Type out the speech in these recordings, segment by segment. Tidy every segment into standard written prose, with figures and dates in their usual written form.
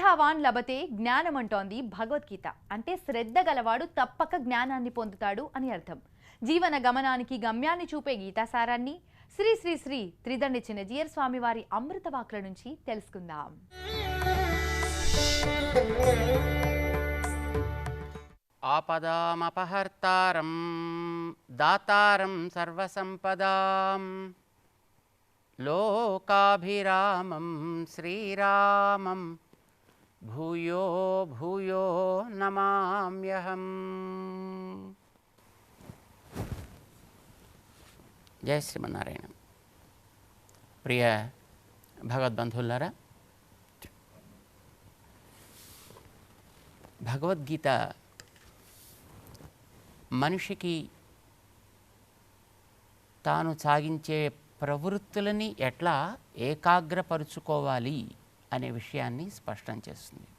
శ్రద్ధావాన్ లభతే జ్ఞానమంటోంది భగవద్గీత. అంటే శ్రద్ధ గలవాడు తప్పక జ్ఞానాన్ని పొందుతాడు అని అర్థం. జీవన గమనానికి గమ్యాన్ని చూపే గీతాసారాన్ని శ్రీ శ్రీ శ్రీ త్రిదండి చిన్నజీయర్ స్వామి వారి అమృత వాక్ల నుంచి తెలుసుకుందాం. ఆపదామపహర్తారం దాతారం సర్వసంపదాం లోకాభిరామం శ్రీరామం భూయో భూయో నమామ్యహం. జయ శ్రీమన్నారాయణ. ప్రియ భగవద్బంధువులారా, భగవద్గీత మనిషికి తాను సాగించే ప్రవృత్తులని ఎట్లా ఏకాగ్రపరుచుకోవాలి అనే విషయాన్ని స్పష్టం చేస్తుంది.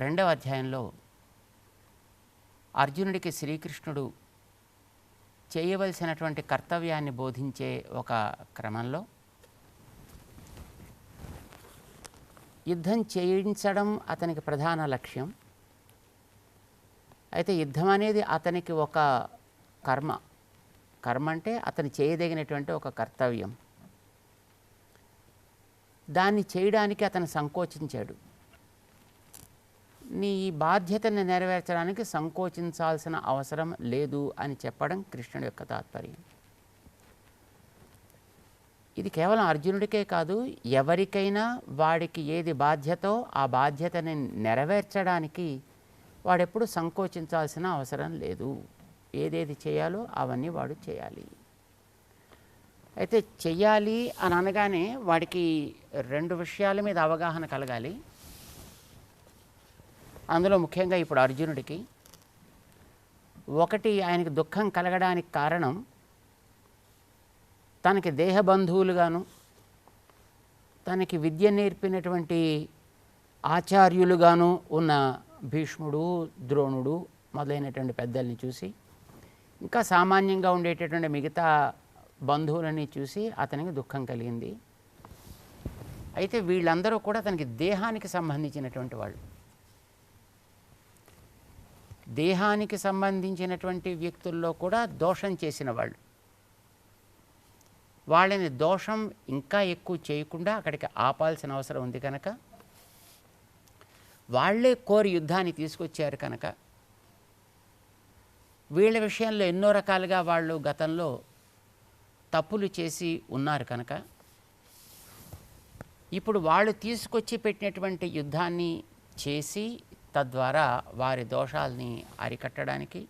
2వ అధ్యాయంలో అర్జునుడికి శ్రీకృష్ణుడు చేయవలసినటువంటి కర్తవ్యాన్ని బోధించే ఒక క్రమంలో యుద్ధం చేయించడం అతనికి ప్రధాన లక్ష్యం. అయితే యుద్ధం అనేది అతనికి ఒక కర్మ అంటే అతను చేయదగినటువంటి ఒక కర్తవ్యం. దాన్ని చేయడానికి అతను సంకోచించాడు. నీ బాధ్యతను నెరవేర్చడానికి సంకోచించాల్సిన అవసరం లేదు అని చెప్పడం కృష్ణుడి యొక్క తాత్పర్యం. ఇది కేవలం అర్జునుడికే కాదు, ఎవరికైనా వాడికి ఏది బాధ్యతో ఆ బాధ్యతని నెరవేర్చడానికి వాడెప్పుడు సంకోచించాల్సిన అవసరం లేదు. ఏదేది చేయాలో అవన్నీ వాడు చేయాలి. అయితే చెయ్యాలి అని అనగానే వాడికి 2 విషయాల మీద అవగాహన కలగాలి. అందులో ముఖ్యంగా ఇప్పుడు అర్జునుడికి ఒకటి, ఆయనకి దుఃఖం కలగడానికి కారణం తనకి దేహబంధువులుగాను తనకి విద్య నేర్పినటువంటి ఆచార్యులుగాను ఉన్న భీష్ముడు, ద్రోణుడు మొదలైనటువంటి పెద్దల్ని చూసి, ఇంకా సామాన్యంగా ఉండేటటువంటి మిగతా బంధువులని చూసి అతనికి దుఃఖం కలిగింది. అయితే వీళ్ళందరూ కూడా తనకి దేహానికి సంబంధించినటువంటి వాళ్ళు. దేహానికి సంబంధించినటువంటి వ్యక్తుల్లో కూడా దోషం చేసిన వాళ్ళు. వాళ్ళని దోషం ఇంకా ఎక్కువ చేయకుండా అక్కడికి ఆపాల్సిన అవసరం ఉంది కనుక, వాళ్ళే కోరి యుద్ధాన్ని తీసుకొచ్చారు కనుక, వీళ్ళ విషయంలో ఎన్నో రకాలుగా వాళ్ళు గతంలో తప్పులు చేసి ఉన్నారు కనుక, ఇప్పుడు వాళ్ళు తీసుకొచ్చి పెట్టినటువంటి యుద్ధాన్ని చేసి తద్వారా వారి దోషాలని అరికట్టడానికి,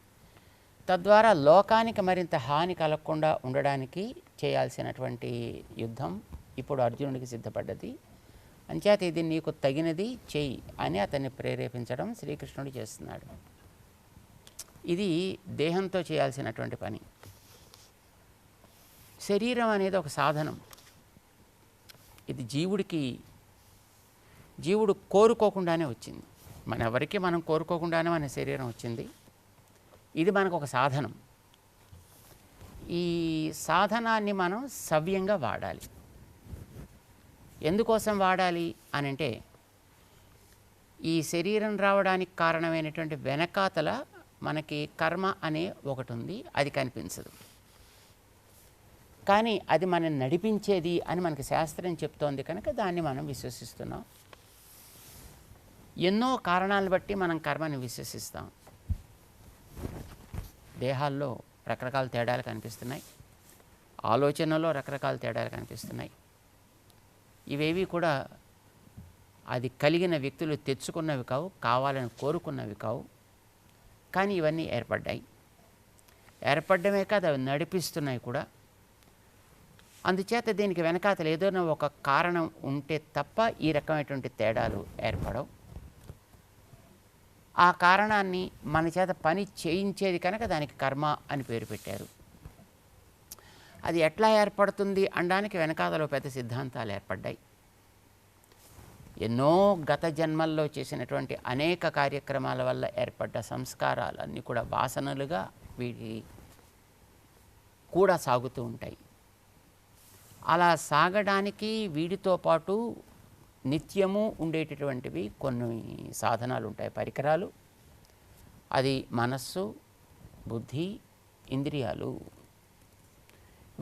తద్వారా లోకానికి మరింత హాని కలగకుండా ఉండడానికి చేయాల్సినటువంటి యుద్ధం ఇప్పుడు అర్జునుడికి సిద్ధపడ్డది. అంచేత ఇది నీకు తగినది చెయ్యి అని అతన్ని ప్రేరేపించడం శ్రీకృష్ణుడు చేస్తున్నాడు. ఇది దేహంతో చేయాల్సినటువంటి పని. శరీరం అనేది ఒక సాధనం. ఇది జీవుడు కోరుకోకుండానే వచ్చింది. ఎవరికి మనం కోరుకోకుండానే మన శరీరం వచ్చింది. ఇది మనకు ఒక సాధనం. ఈ సాధనాన్ని మనం సవ్యంగా వాడాలి. ఎందుకోసం వాడాలి అని అంటే, ఈ శరీరం రావడానికి కారణమైనటువంటి వెనకాతల మనకి కర్మ అనే ఒకటి ఉంది. అది కనిపించదు, కానీ అది మనం నడిపించేది అని మనకి శాస్త్రం చెప్తోంది కనుక దాన్ని మనం విశ్వసిస్తున్నాం. ఎన్నో కారణాలను బట్టి మనం కర్మని విశ్వసిస్తాం. దేహాల్లో రకరకాల తేడాలు కనిపిస్తున్నాయి, ఆలోచనలో రకరకాల తేడాలు కనిపిస్తున్నాయి. ఇవేవి కూడా అది కలిగిన వ్యక్తులు తెచ్చుకున్నవి కావు, కావాలని కోరుకున్నవి కావు. కానీ ఇవన్నీ ఏర్పడ్డమే కాదు, అవి నడిపిస్తున్నాయి కూడా. అందుచేత దీనికి వెనకాతలు ఏదైనా ఒక కారణం ఉంటే తప్ప ఈ రకమైనటువంటి తేడాలు ఏర్పడవు. ఆ కారణాన్ని మన చేత పని చేయించేది కనుక దానికి కర్మ అని పేరు పెట్టారు. అది ఎట్లా ఏర్పడుతుంది అనడానికి వెనకాతలో పెద్ద సిద్ధాంతాలు ఏర్పడ్డాయి. ఎన్నో గత జన్మల్లో చేసినటువంటి అనేక కార్యక్రమాల వల్ల ఏర్పడ్డ సంస్కారాలన్నీ కూడా వాసనలుగా వీటి కూడా సాగుతూ ఉంటాయి. అలా సాగడానికి వీటితో పాటు నిత్యము ఉండేటటువంటివి కొన్ని సాధనాలు ఉంటాయి, పరికరాలు. అది మనస్సు, బుద్ధి, ఇంద్రియాలు.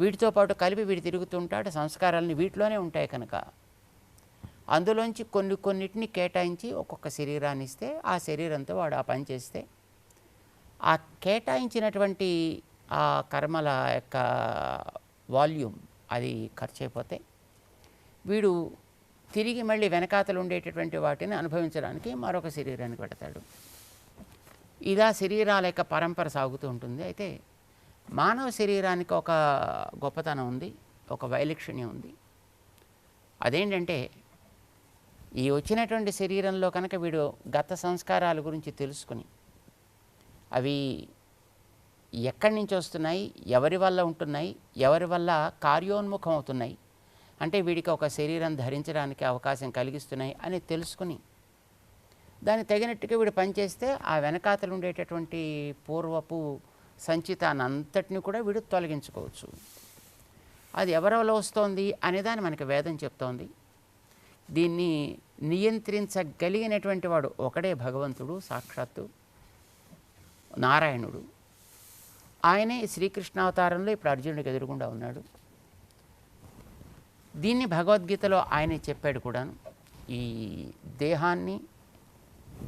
వీటితో పాటు కలిపి వీడు తిరుగుతుంటాడు. సంస్కారాలని వీటిలోనే ఉంటాయి కనుక అందులోంచి కొన్నిటిని కేటాయించి ఒక్కొక్క శరీరాన్ని ఇస్తే ఆ శరీరంతో వాడు ఆ పని చేస్తే ఆ కేటాయించినటువంటి ఆ కర్మల యొక్క వాల్యూమ్ అది ఖర్చు అయిపోతే వీడు తిరిగి మళ్ళీ వెనకాతలు ఉండేటటువంటి వాటిని అనుభవించడానికి మరొక శరీరానికి పెడతాడు. ఇదా శరీరాల యొక్క పరంపర సాగుతూ ఉంటుంది. అయితే మానవ శరీరానికి ఒక గొప్పతనం ఉంది, ఒక వైలక్షణ్యం ఉంది. అదేంటంటే ఈ వచ్చినటువంటి శరీరంలో కనుక వీడు గత సంస్కారాల గురించి తెలుసుకుని అవి ఎక్కడి నుంచి వస్తున్నాయి, ఎవరి వల్ల ఉంటున్నాయి, ఎవరి వల్ల కార్యోన్ముఖం అవుతున్నాయి, అంటే వీడికి ఒక శరీరం ధరించడానికి అవకాశం కలిగిస్తున్నాయి అని తెలుసుకుని దానికి తగినట్టుగా వీడు పనిచేస్తే ఆ వెనకాతలు ఉండేటటువంటి పూర్వపు సంచితానంతటిని కూడా వీడు తొలగించుకోవచ్చు. అది ఎవరివల్ల వస్తోంది అనేదాన్ని మనకి వేదం చెప్తోంది. దీన్ని నియంత్రించగలిగినటువంటి వాడు ఒకడే భగవంతుడు, సాక్షాత్తు నారాయణుడు. ఆయనే శ్రీకృష్ణావతారంలో ఇప్పుడు అర్జునుడికి ఎదురుగుండా ఉన్నాడు. దీన్ని భగవద్గీతలో ఆయనే చెప్పాడు కూడాను. ఈ దేహాన్ని,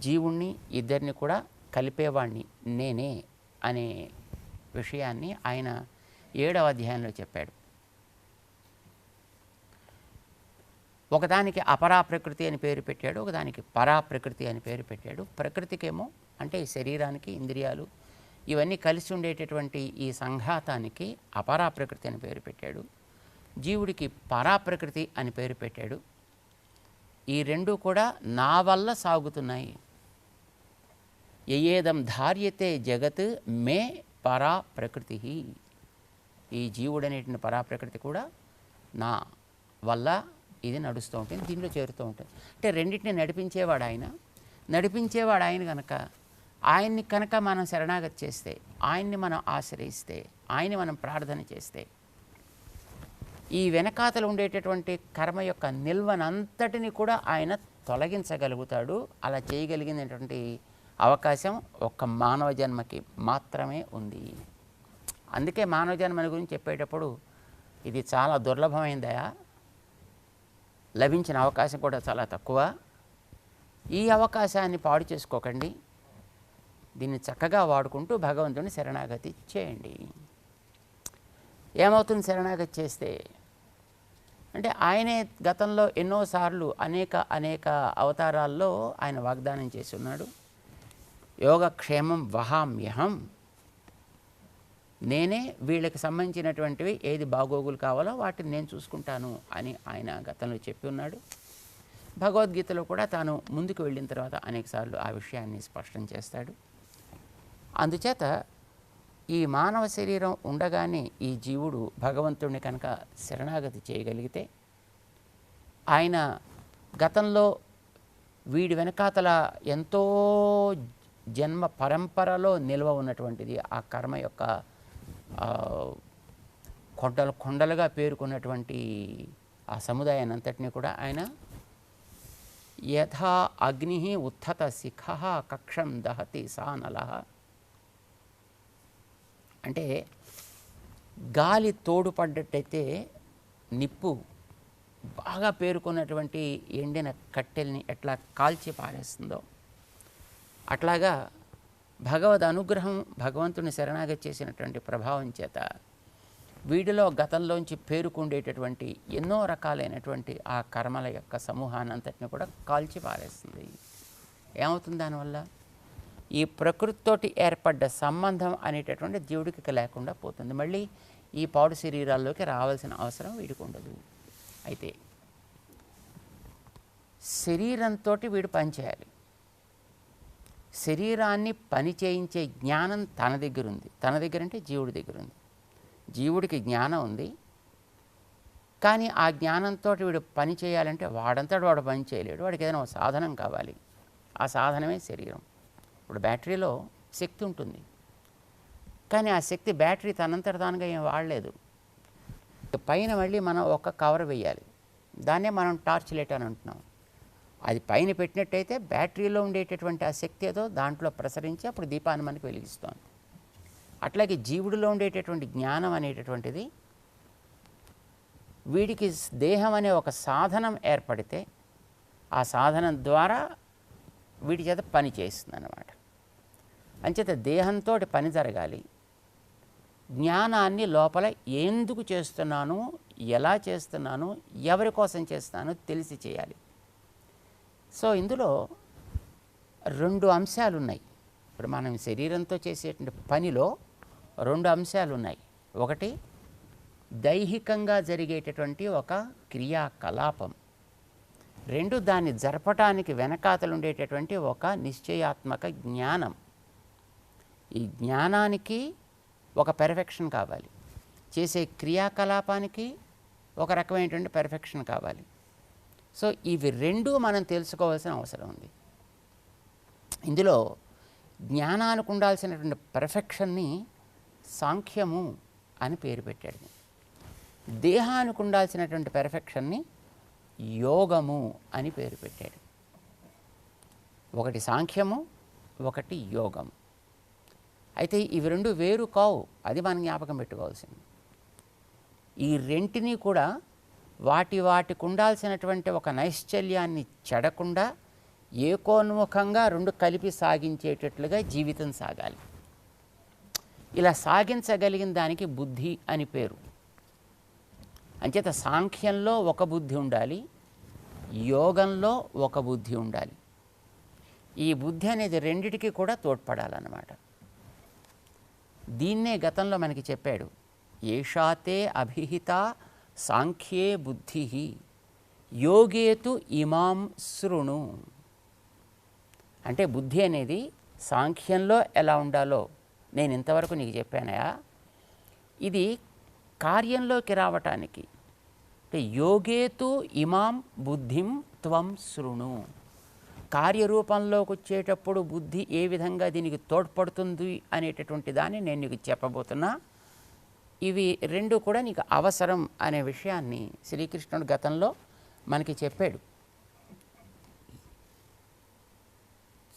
జీవుణ్ణి ఇద్దరిని కూడా కలిపేవాణ్ణి నేనే అనే విషయాన్ని ఆయన 7వ అధ్యాయంలో చెప్పాడు. ఒకదానికి అపరా ప్రకృతి అని పేరు పెట్టాడు, ఒకదానికి పరా ప్రకృతి అని పేరు పెట్టాడు. ప్రకృతికేమో అంటే ఈ శరీరానికి, ఇంద్రియాలు ఇవన్నీ కలిసి ఉండేటటువంటి ఈ సంఘాతానికి అపరా ప్రకృతి అని పేరు పెట్టాడు. జీవుడికి పరా ప్రకృతి అని పేరు పెట్టాడు. ఈ రెండు కూడా నా వల్ల సాగుతున్నాయి. యయేదం ధార్యతే జగత్ మే పరా ప్రకృతి. ఈ జీవుడనేటువంటి పరా ప్రకృతి కూడా నా వల్ల ఇది నడుస్తూ ఉంటుంది, దీనిలో చేరుతూ ఉంటుంది. అంటే రెండింటిని నడిపించేవాడు ఆయన కనుక ఆయన్ని కనుక మనం శరణాగతి చేస్తే, ఆయన్ని మనం ఆశ్రయిస్తే, ఆయన్ని మనం ప్రార్థన చేస్తే ఈ వెనకాతలు ఉండేటటువంటి కర్మ యొక్క నిల్వనంతటిని కూడా ఆయన తొలగించగలుగుతాడు. అలా చేయగలిగినటువంటి అవకాశం ఒక్క మానవ జన్మకి మాత్రమే ఉంది. అందుకే మానవ జన్మల గురించి చెప్పేటప్పుడు ఇది చాలా దుర్లభమైందయా, లభించిన అవకాశం కూడా చాలా తక్కువ. ఈ అవకాశాన్ని పాడు చేసుకోకండి, దీన్ని చక్కగా వాడుకుంటూ భగవంతుని శరణాగతి చేయండి. ఏమవుతుంది శరణాగతి చేస్తే అంటే ఆయనే గతంలో ఎన్నోసార్లు అనేక అవతారాల్లో ఆయన వాగ్దానం చేసి ఉన్నాడు. యోగక్షేమం వహామ్యహం, నేనే వీళ్ళకి సంబంధించినటువంటివి ఏది బాగోగులు కావాలో వాటిని నేను చూసుకుంటాను అని ఆయన గతంలో చెప్పి ఉన్నాడు. భగవద్గీతలో కూడా తాను ముందుకు వెళ్ళిన తర్వాత అనేకసార్లు ఆ విషయాన్ని స్పష్టం చేస్తాడు. అందుచేత ఈ మానవ శరీరం ఉండగానే ఈ జీవుడు భగవంతుడిని కనుక శరణాగతి చేయగలిగితే ఆయన గతంలో వీడి వెనకాతల ఎంతో జన్మ పరంపరలో నిల్వ ఉన్నటువంటిది ఆ కర్మ యొక్క కొండలుగా పేరుకున్నటువంటి ఆ సముదాయాన్ని అంతటినీ కూడా ఆయన యథా అగ్ని ఉత్థత శిఖ కక్షం దహతి సానల, అంటే గాలి తోడుపడ్డట్టయితే నిప్పు బాగా పేరుకున్నటువంటి ఎండిన కట్టెల్ని ఎట్లా కాల్చి పారేస్తుందో అట్లాగా భగవద్ అనుగ్రహం, భగవంతుని శరణాగతి చేసినటువంటి ప్రభావం చేత వీడిలో గతంలోంచి పేరుకుండేటటువంటి ఎన్నో రకాలైనటువంటి ఆ కర్మల యొక్క సమూహాన్ని అంతటిని కూడా కాల్చి పారేస్తుంది. ఏమవుతుంది దానివల్ల? ఈ ప్రకృతితోటి ఏర్పడ్డ సంబంధం అనేటటువంటి జీవుడికి లేకుండా పోతుంది. మళ్ళీ ఈ పాడు శరీరాల్లోకి రావాల్సిన అవసరం వీడికి ఉండదు. అయితే శరీరంతో వీడు పనిచేయాలి. శరీరాన్ని పని చేయించే జ్ఞానం తన దగ్గర ఉంది. తన దగ్గర అంటే జీవుడి దగ్గర ఉంది. జీవుడికి జ్ఞానం ఉంది, కానీ ఆ జ్ఞానంతో వీడు పని చేయాలంటే వాడంతటి వాడు పని చేయలేడు. వాడికి ఏదైనా ఒక సాధనం కావాలి. ఆ సాధనమే శరీరం. ఇప్పుడు బ్యాటరీలో శక్తి ఉంటుంది, కానీ ఆ శక్తి బ్యాటరీ తనంతట తానుగా ఏం వాడలేదు. పైన మళ్ళీ మనం ఒక కవర్ వేయాలి, దాన్నే మనం టార్చ్ లైట్ అని అంటున్నాం. అది పైన పెట్టినట్టయితే బ్యాటరీలో ఉండేటటువంటి ఆ శక్తి ఏదో దాంట్లో ప్రసరించి అప్పుడు దీపాన్ని మనకి వెలిగిస్తోంది. అట్లాగే జీవుడిలో ఉండేటటువంటి జ్ఞానం అనేటటువంటిది వీడికి దేహం అనే ఒక సాధనం ఏర్పడితే ఆ సాధనం ద్వారా వీడి చేత పని చేస్తుంది అన్నమాట. అంచేత దేహంతో పని జరగాలి. జ్ఞానాన్ని లోపల ఎందుకు చేస్తున్నాను, ఎలా చేస్తున్నాను, ఎవరి కోసం చేస్తున్నాను తెలిసి చేయాలి. సో ఇందులో 2 అంశాలు ఉన్నాయి. ఇప్పుడు మనం శరీరంతో చేసేటువంటి పనిలో 2 అంశాలు ఉన్నాయి. ఒకటి దైహికంగా జరిగేటటువంటి ఒక క్రియాకలాపం, 2 దాన్ని జరపటానికి వెనకాతలు ఉండేటటువంటి ఒక నిశ్చయాత్మక జ్ఞానం. ఈ జ్ఞానానికి ఒక పెర్ఫెక్షన్ కావాలి, చేసే క్రియాకలాపానికి ఒక రకమైనటువంటి పెర్ఫెక్షన్ కావాలి. సో ఇవి 2 మనం తెలుసుకోవాల్సిన అవసరం ఉంది. ఇందులో జ్ఞానానికి ఉండాల్సినటువంటి పెర్ఫెక్షన్ని సాంఖ్యము అని పేరు పెట్టాడు. దేహానికి ఉండాల్సినటువంటి పెర్ఫెక్షన్ని యోగము అని పేరు పెట్టాడు. ఒకటి సాంఖ్యము, ఒకటి యోగము. అయితే ఇవి 2 వేరు కావు, అది మనం జ్ఞాపకం పెట్టుకోవాల్సింది. ఈ రెంటిని కూడా వాటికి ఉండాల్సినటువంటి ఒక నైశ్చల్యాన్ని చెడకుండా ఏకోన్ముఖంగా 2 కలిపి సాగించేటట్లుగా జీవితం సాగాలి. ఇలా సాగించగలిగిన దానికి బుద్ధి అని పేరు. అంచేత సాంఖ్యంలో ఒక బుద్ధి ఉండాలి, యోగంలో ఒక బుద్ధి ఉండాలి. ఈ బుద్ధి అనేది రెండిటికి కూడా తోడ్పడాలన్నమాట. దీన్నే గతంలో మనకి చెప్పాడు, ఏషాతే అభిహిత సాంఖ్యే బుద్ధి యోగేతు ఇమాం శృణు. అంటే బుద్ధి అనేది సాంఖ్యంలో ఎలా ఉండాలో నేను ఇంతవరకు నీకు చెప్పానయా, ఇది కార్యంలోకి రావటానికి అంటే యోగేతు ఇమాం బుద్ధిం త్వం శృణు. కార్యరూపంలోకి వచ్చేటప్పుడు బుద్ధి ఏ విధంగా దీనికి తోడ్పడుతుంది అనేటటువంటి దాన్ని నేను నీకు చెప్పబోతున్నా. ఇవి 2 కూడా నీకు అవసరం అనే విషయాన్ని శ్రీకృష్ణుడు గతంలో మనకి చెప్పాడు.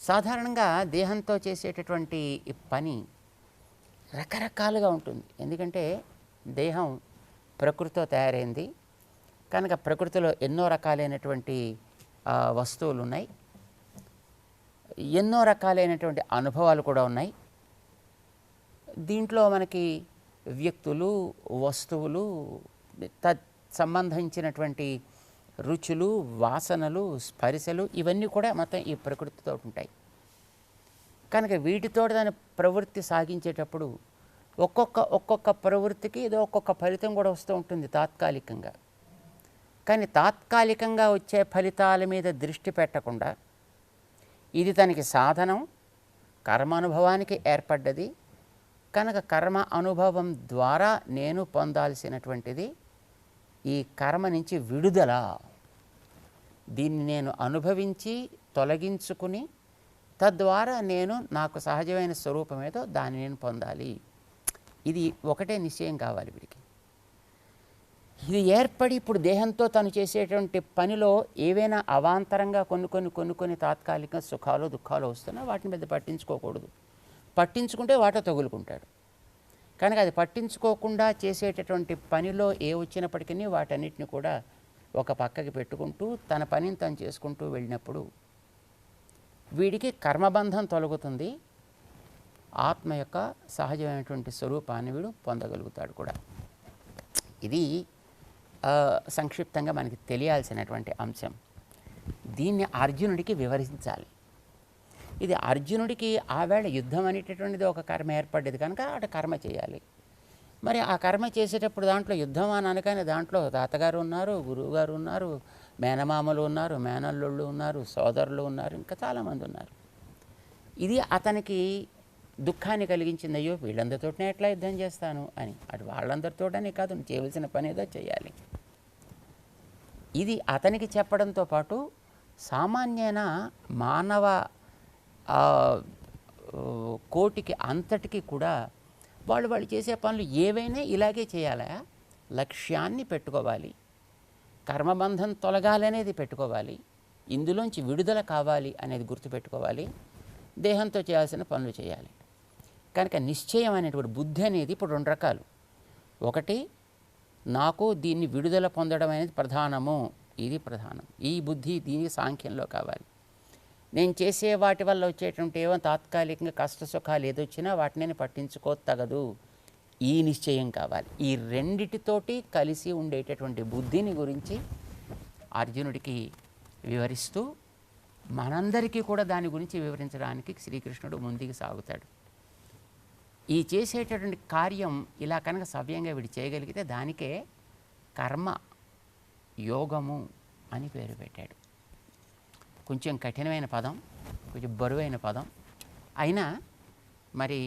సాధారణంగా దేహంతో చేసేటటువంటి ఈ పని రకరకాలుగా ఉంటుంది. ఎందుకంటే దేహం ప్రకృతితో తయారైంది కనుక ప్రకృతిలో ఎన్నో రకాలైనటువంటి వస్తువులు ఉన్నాయి, ఎన్నో రకాలైనటువంటి అనుభవాలు కూడా ఉన్నాయి. దీంట్లో మనకి వ్యక్తులు, వస్తువులు, సంబంధించినటువంటి రుచులు, వాసనలు, స్పర్శలు ఇవన్నీ కూడా మొత్తం ఈ ప్రకృతితో ఉంటాయి. కనుక వీటితో దాని ప్రవృత్తి సాగించేటప్పుడు ఒక్కొక్క ప్రవృత్తికి ఏదో ఒక్కొక్క ఫలితం కూడా వస్తూ ఉంటుంది తాత్కాలికంగా. కానీ తాత్కాలికంగా వచ్చే ఫలితాల మీద దృష్టి పెట్టకుండా ఇది తనకి సాధనం, కర్మ అనుభవానికి ఏర్పడ్డది కనుక కర్మ అనుభవం ద్వారా నేను పొందాల్సినటువంటిది ఈ కర్మ నుంచి విడుదల. దీన్ని నేను అనుభవించి తొలగించుకుని తద్వారా నేను నాకు సహజమైన స్వరూపం ఏదో దాన్ని నేను పొందాలి. ఇది ఒకటే నిశ్చయం కావాలి వీడికి. ఇది ఏర్పడి ఇప్పుడు దేహంతో తను చేసేటువంటి పనిలో ఏవైనా అవాంతరంగా కొన్ని తాత్కాలిక సుఖాలు దుఃఖాలు వస్తున్నా వాటిని పెద్ద పట్టించుకోకూడదు. పట్టించుకుంటే వాటితో తగులుకుంటాడు. కనుక అది పట్టించుకోకుండా చేసేటటువంటి పనిలో ఏ వచ్చినప్పటికీ వాటన్నిటిని కూడా ఒక పక్కకి పెట్టుకుంటూ తన పనిని తను చేసుకుంటూ వెళ్ళినప్పుడు వీడికి కర్మబంధం తొలగుతుంది, ఆత్మ యొక్క సహజమైనటువంటి స్వరూపాన్ని వీడు పొందగలుగుతాడు కూడా. ఇది సంక్షిప్తంగా మనకి తెలియాల్సినటువంటి అంశం. దీన్ని అర్జునుడికి వివరించాలి. ఇది అర్జునుడికి ఆవేళ యుద్ధం అనేటటువంటిది ఒక కర్మ ఏర్పడ్డది కనుక అటు కర్మ చేయాలి. మరి ఆ కర్మ చేసేటప్పుడు దాంట్లో యుద్ధం అని అనగానే దాంట్లో తాతగారు ఉన్నారు, గురువుగారు ఉన్నారు, మేనమామలు ఉన్నారు, మేనల్లుళ్ళు ఉన్నారు, సోదరులు ఉన్నారు, ఇంకా చాలామంది ఉన్నారు. ఇది అతనికి దుఃఖాన్ని కలిగించింది. అయ్యో వీళ్ళందరితోనే ఎట్లా యుద్ధం చేస్తాను అని. అటు వాళ్ళందరితోటనే కాదు, చేయవలసిన పని ఏదో చేయాలి. ఇది అతనికి చెప్పడంతో పాటు సామాన్యన మానవ కోటికి అంతటికి కూడా వాళ్ళు చేసే పనులు ఏవైనా ఇలాగే చేయాలా, లక్ష్యాన్ని పెట్టుకోవాలి, కర్మబంధం తొలగాలనేది పెట్టుకోవాలి. ఇందులోంచి విడుదల కావాలి అనేది గుర్తుపెట్టుకోవాలి. దేహంతో చేయాల్సిన పనులు చేయాలి. కనుక నిశ్చయం అనేటువంటి బుద్ధి అనేది ఇప్పుడు 2 రకాలు. ఒకటి, నాకు దీన్ని విడుదల పొందడం అనేది ప్రధానము, ఇది ప్రధానం. ఈ బుద్ధి దీనికి సాంఖ్యంలో కావాలి. నేను చేసే వాటి వల్ల వచ్చేటువంటి ఏమో తాత్కాలికంగా కష్ట సుఖాలు ఏదొచ్చినా వాటిని నేను పట్టించుకోతగదు, ఈ నిశ్చయం కావాలి. ఈ రెండిటితోటి కలిసి ఉండేటటువంటి బుద్ధిని గురించి అర్జునుడికి వివరిస్తూ మనందరికీ కూడా దాని గురించి వివరించడానికి శ్రీకృష్ణుడు ముందుకు సాగుతాడు. ఈ చేసేటటువంటి కార్యం ఇలా కనుక సవ్యంగా వీడు చేయగలిగితే దానికే కర్మ యోగము అని పేరు పెట్టాడు. కొంచెం కఠినమైన పదం, కొంచెం బరువైన పదం అయినా మరి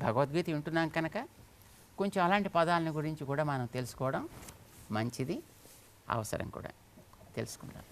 భగవద్గీత వింటున్నాం కనుక కొంచెం అలాంటి పదాలని గురించి కూడా మనం తెలుసుకోవడం మంచిది, అవసరం కూడా. తెలుసుకుందాం.